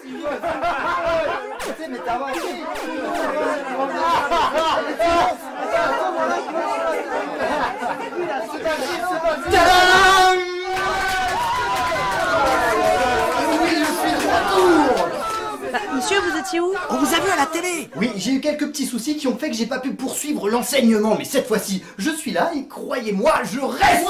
Tadam! Monsieur, vous étiez où? On vous a vu à la télé. Oui, j'ai eu quelques petits soucis qui ont fait que j'ai pas pu poursuivre l'enseignement, mais cette fois-ci, je suis là et croyez-moi, je reste.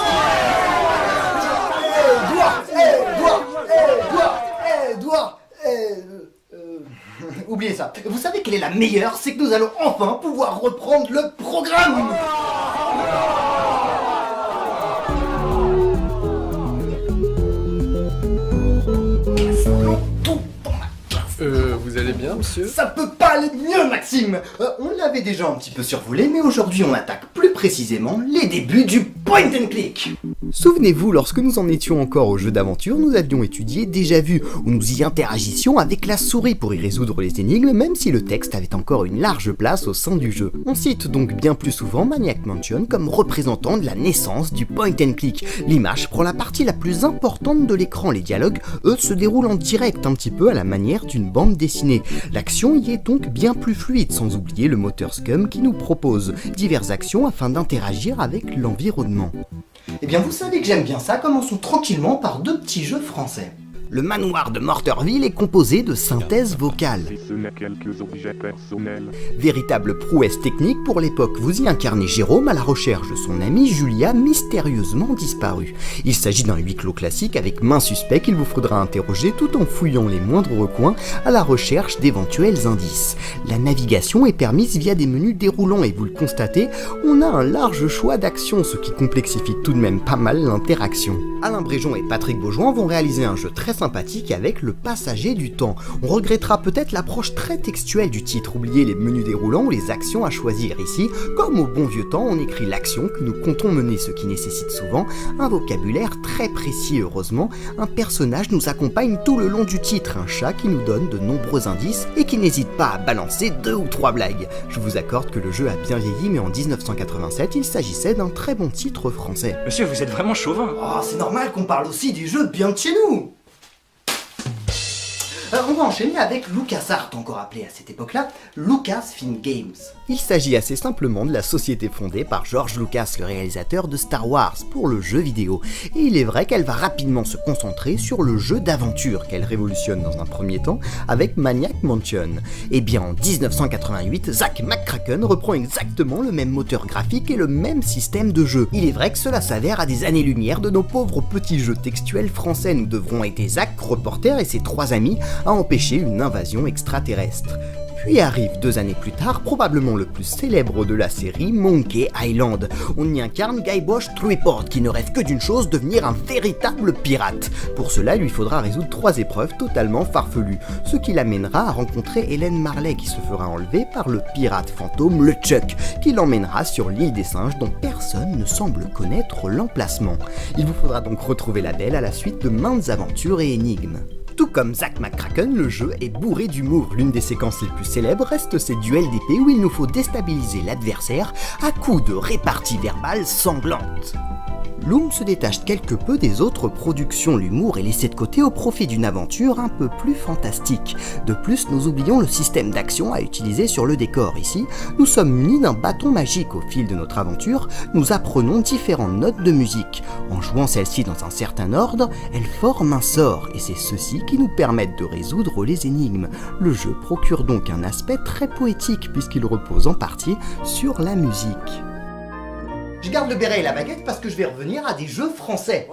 Oubliez ça. Vous savez quelle est la meilleure? C'est que nous allons enfin pouvoir reprendre le programme. Vous allez bien, monsieur? Ça peut pas aller mieux, Maxime. On l'avait déjà un petit peu survolé, mais aujourd'hui on attaque plus précisément les débuts du point and click. Souvenez-vous, lorsque nous en étions encore au jeu d'aventure, nous avions étudié Déjà Vu, où nous y interagissions avec la souris pour y résoudre les énigmes, même si le texte avait encore une large place au sein du jeu. On cite donc bien plus souvent Maniac Mansion comme représentant de la naissance du point and click. L'image prend la partie la plus importante de l'écran, les dialogues, eux, se déroulent en direct, un petit peu à la manière d'une bande dessinée. L'action y est donc bien plus fluide, sans oublier le moteur Scum qui nous propose diverses actions afin d'interagir avec l'environnement. Eh bien vous savez que j'aime bien ça, commençons tranquillement par deux petits jeux français. Le manoir de Morterville est composé de synthèse vocale. Véritable prouesse technique pour l'époque, vous y incarnez Jérôme à la recherche de son amie Julia mystérieusement disparue. Il s'agit d'un huis clos classique avec main suspect qu'il vous faudra interroger tout en fouillant les moindres recoins à la recherche d'éventuels indices. La navigation est permise via des menus déroulants et vous le constatez, on a un large choix d'actions, ce qui complexifie tout de même pas mal l'interaction. Alain Bréjon et Patrick Beaujoin vont réaliser un jeu très sympathique avec Le Passager du Temps. On regrettera peut-être l'approche très textuelle du titre, oubliez les menus déroulants ou les actions à choisir ici. Comme au bon vieux temps, on écrit l'action que nous comptons mener, ce qui nécessite souvent un vocabulaire très précis. Heureusement, un personnage nous accompagne tout le long du titre, un chat qui nous donne de nombreux indices et qui n'hésite pas à balancer 2 ou 3 blagues. Je vous accorde que le jeu a bien vieilli, mais en 1987, il s'agissait d'un très bon titre français. Monsieur, vous êtes vraiment chauvin. Oh, c'est normal qu'on parle aussi du jeu bien de chez nous. On va enchaîner avec LucasArts, encore appelé à cette époque-là Lucasfilm Games. Il s'agit assez simplement de la société fondée par George Lucas, le réalisateur de Star Wars, pour le jeu vidéo. Et il est vrai qu'elle va rapidement se concentrer sur le jeu d'aventure qu'elle révolutionne dans un premier temps avec Maniac Mansion. Et bien en 1988, Zak McKracken reprend exactement le même moteur graphique et le même système de jeu. Il est vrai que cela s'avère à des années-lumière de nos pauvres petits jeux textuels français. Nous devrons aider Zak, reporter, et ses 3 amis à empêcher une invasion extraterrestre. Puis arrive 2 années plus tard, probablement le plus célèbre de la série, Monkey Island. On y incarne Guybrush Threepwood qui ne rêve que d'une chose, devenir un véritable pirate. Pour cela, il lui faudra résoudre 3 épreuves totalement farfelues, ce qui l'amènera à rencontrer Hélène Marley qui se fera enlever par le pirate fantôme LeChuck, qui l'emmènera sur l'île des singes dont personne ne semble connaître l'emplacement. Il vous faudra donc retrouver la belle à la suite de maintes aventures et énigmes. Tout comme Zak McKracken, le jeu est bourré d'humour. L'une des séquences les plus célèbres reste ces duels d'épée où il nous faut déstabiliser l'adversaire à coups de réparties verbales sanglantes. Loom se détache quelque peu des autres productions, l'humour est laissé de côté au profit d'une aventure un peu plus fantastique. De plus, nous oublions le système d'action à utiliser sur le décor. Ici, nous sommes munis d'un bâton magique. Au fil de notre aventure, nous apprenons différentes notes de musique. En jouant celles-ci dans un certain ordre, elles forment un sort, et c'est ceux-ci qui nous permettent de résoudre les énigmes. Le jeu procure donc un aspect très poétique puisqu'il repose en partie sur la musique. Je garde le béret et la baguette parce que je vais revenir à des jeux français.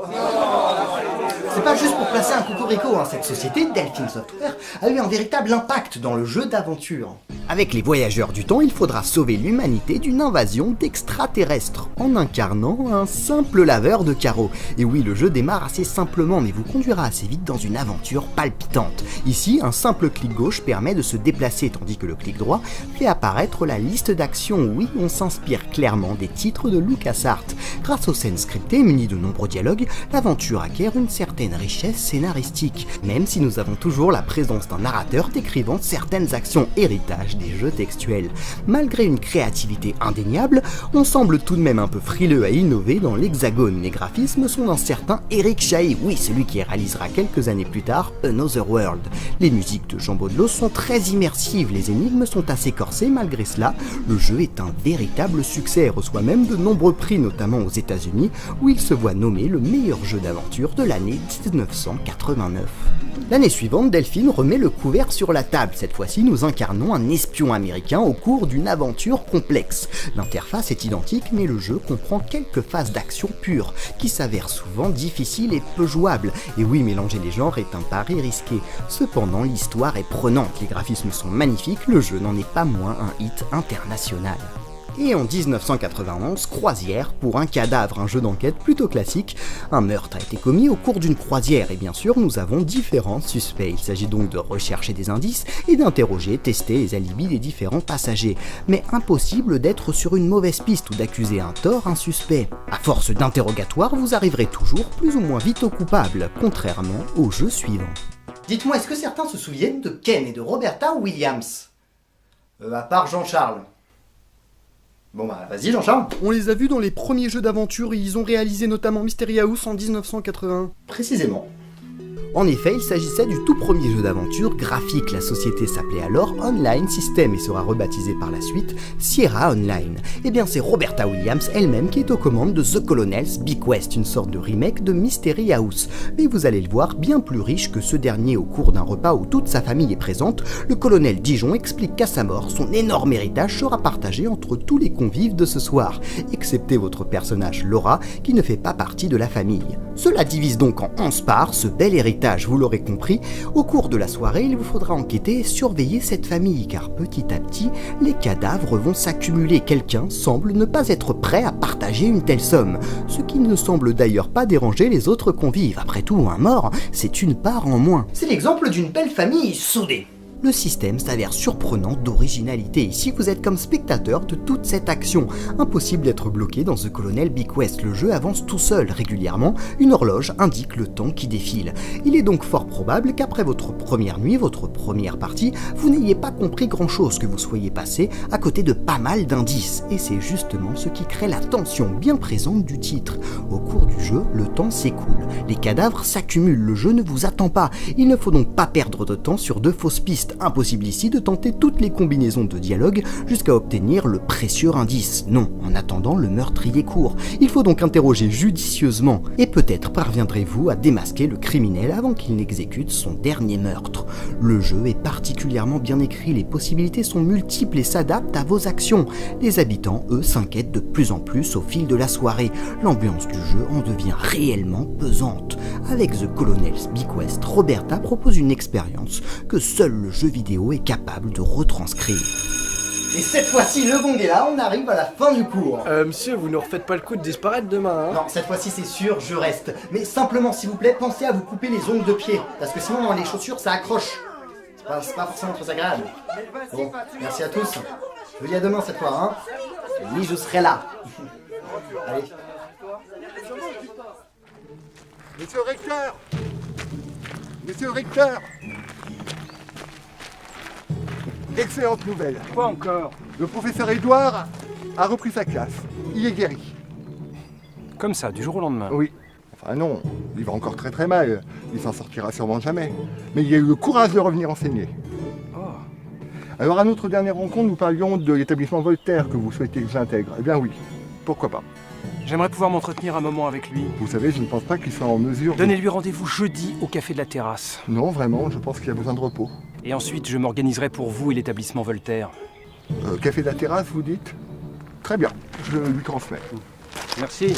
C'est pas juste pour placer un cocorico, cette société, Delphine Software, a eu un véritable impact dans le jeu d'aventure. Avec les voyageurs du temps, il faudra sauver l'humanité d'une invasion d'extraterrestres en incarnant un simple laveur de carreaux. Et oui, le jeu démarre assez simplement, mais vous conduira assez vite dans une aventure palpitante. Ici, un simple clic gauche permet de se déplacer, tandis que le clic droit fait apparaître la liste d'actions. Oui, on s'inspire clairement des titres de Lucas LucasArts. Grâce aux scènes scriptées munies de nombreux dialogues, l'aventure acquiert une certaine richesse scénaristique, même si nous avons toujours la présence d'un narrateur décrivant certaines actions héritage des jeux textuels. Malgré une créativité indéniable, on semble tout de même un peu frileux à innover dans l'hexagone. Les graphismes sont d'un certain Eric Chahi, oui, celui qui réalisera quelques années plus tard Another World. Les musiques de Jean Baudelos sont très immersives, les énigmes sont assez corsées, malgré cela, le jeu est un véritable succès et reçoit même de nombreux prix, notamment aux États-Unis, où il se voit nommé le meilleur jeu d'aventure de l'année 1989. L'année suivante, Delphine remet le couvert sur la table. Cette fois-ci, nous incarnons un espion américain au cours d'une aventure complexe. L'interface est identique, mais le jeu comprend quelques phases d'action pure, qui s'avèrent souvent difficiles et peu jouables. Et oui, mélanger les genres est un pari risqué. Cependant, l'histoire est prenante, les graphismes sont magnifiques, le jeu n'en est pas moins un hit international. Et en 1991, Croisière pour un cadavre, un jeu d'enquête plutôt classique. Un meurtre a été commis au cours d'une croisière et bien sûr nous avons différents suspects. Il s'agit donc de rechercher des indices et d'interroger, tester les alibis des différents passagers. Mais impossible d'être sur une mauvaise piste ou d'accuser un tort un suspect. À force d'interrogatoire, vous arriverez toujours plus ou moins vite au coupable, contrairement au jeu suivant. Dites-moi, est-ce que certains se souviennent de Ken et de Roberta Williams? À part Jean-Charles. Bon bah vas-y Jean-Charles. On les a vus dans les premiers jeux d'aventure et ils ont réalisé notamment Mystery House en 1980. Précisément. En effet, il s'agissait du tout premier jeu d'aventure graphique. La société s'appelait alors Online System et sera rebaptisée par la suite Sierra Online. Et bien c'est Roberta Williams elle-même qui est aux commandes de The Colonel's Bequest, une sorte de remake de Mystery House. Mais vous allez le voir, bien plus riche que ce dernier. Au cours d'un repas où toute sa famille est présente, le colonel Dijon explique qu'à sa mort, son énorme héritage sera partagé entre tous les convives de ce soir, excepté votre personnage Laura, qui ne fait pas partie de la famille. Cela divise donc en 11 parts ce bel héritage. Vous l'aurez compris, au cours de la soirée, il vous faudra enquêter et surveiller cette famille, car petit à petit, les cadavres vont s'accumuler. Quelqu'un semble ne pas être prêt à partager une telle somme, ce qui ne semble d'ailleurs pas déranger les autres convives. Après tout, un mort, c'est une part en moins. C'est l'exemple d'une belle famille soudée. Le système s'avère surprenant d'originalité. Ici, vous êtes comme spectateur de toute cette action. Impossible d'être bloqué dans The Colonel Bequest. Le jeu avance tout seul. Régulièrement, une horloge indique le temps qui défile. Il est donc fort probable qu'après votre première nuit, votre première partie, vous n'ayez pas compris grand-chose, que vous soyez passé à côté de pas mal d'indices. Et c'est justement ce qui crée la tension bien présente du titre. Au cours du jeu, le temps s'écoule. Les cadavres s'accumulent. Le jeu ne vous attend pas. Il ne faut donc pas perdre de temps sur de fausses pistes. Impossible ici de tenter toutes les combinaisons de dialogue jusqu'à obtenir le précieux indice. Non, en attendant, le meurtrier court. Il faut donc interroger judicieusement et peut-être parviendrez-vous à démasquer le criminel avant qu'il n'exécute son dernier meurtre. Le jeu est particulièrement bien écrit, les possibilités sont multiples et s'adaptent à vos actions. Les habitants, eux, s'inquiètent de plus en plus au fil de la soirée. L'ambiance du jeu en devient réellement pesante. Avec The Colonel's Bequest, Roberta propose une expérience que seul le jeu vidéo est capable de retranscrire. Et cette fois-ci, le gong est là, on arrive à la fin du cours. Monsieur, vous ne refaites pas le coup de disparaître demain, hein? Non, cette fois-ci c'est sûr, je reste. Mais simplement, s'il vous plaît, pensez à vous couper les ongles de pied. Parce que sinon, dans les chaussures, ça accroche. C'est pas forcément très agréable. Bon, merci à tous. Je vous dis à demain cette fois, hein. Oui, je serai là. Allez. Monsieur le recteur! Monsieur le recteur! Excellente nouvelle. Quoi encore? Le professeur Édouard a repris sa classe. Il est guéri. Comme ça, du jour au lendemain? Oui. Enfin non, il va encore très très mal. Il s'en sortira sûrement jamais. Mais il a eu le courage de revenir enseigner. Oh. Alors à notre dernière rencontre, nous parlions de l'établissement Voltaire que vous souhaitez que j'intègre. Eh bien oui, pourquoi pas. J'aimerais pouvoir m'entretenir un moment avec lui. Vous savez, je ne pense pas qu'il soit en mesure... Donnez-lui rendez-vous jeudi au café de la terrasse. Non, vraiment, je pense qu'il a besoin de repos. Et ensuite, je m'organiserai pour vous et l'établissement Voltaire. Café de la terrasse, vous dites? Très bien, je lui transmets. Merci.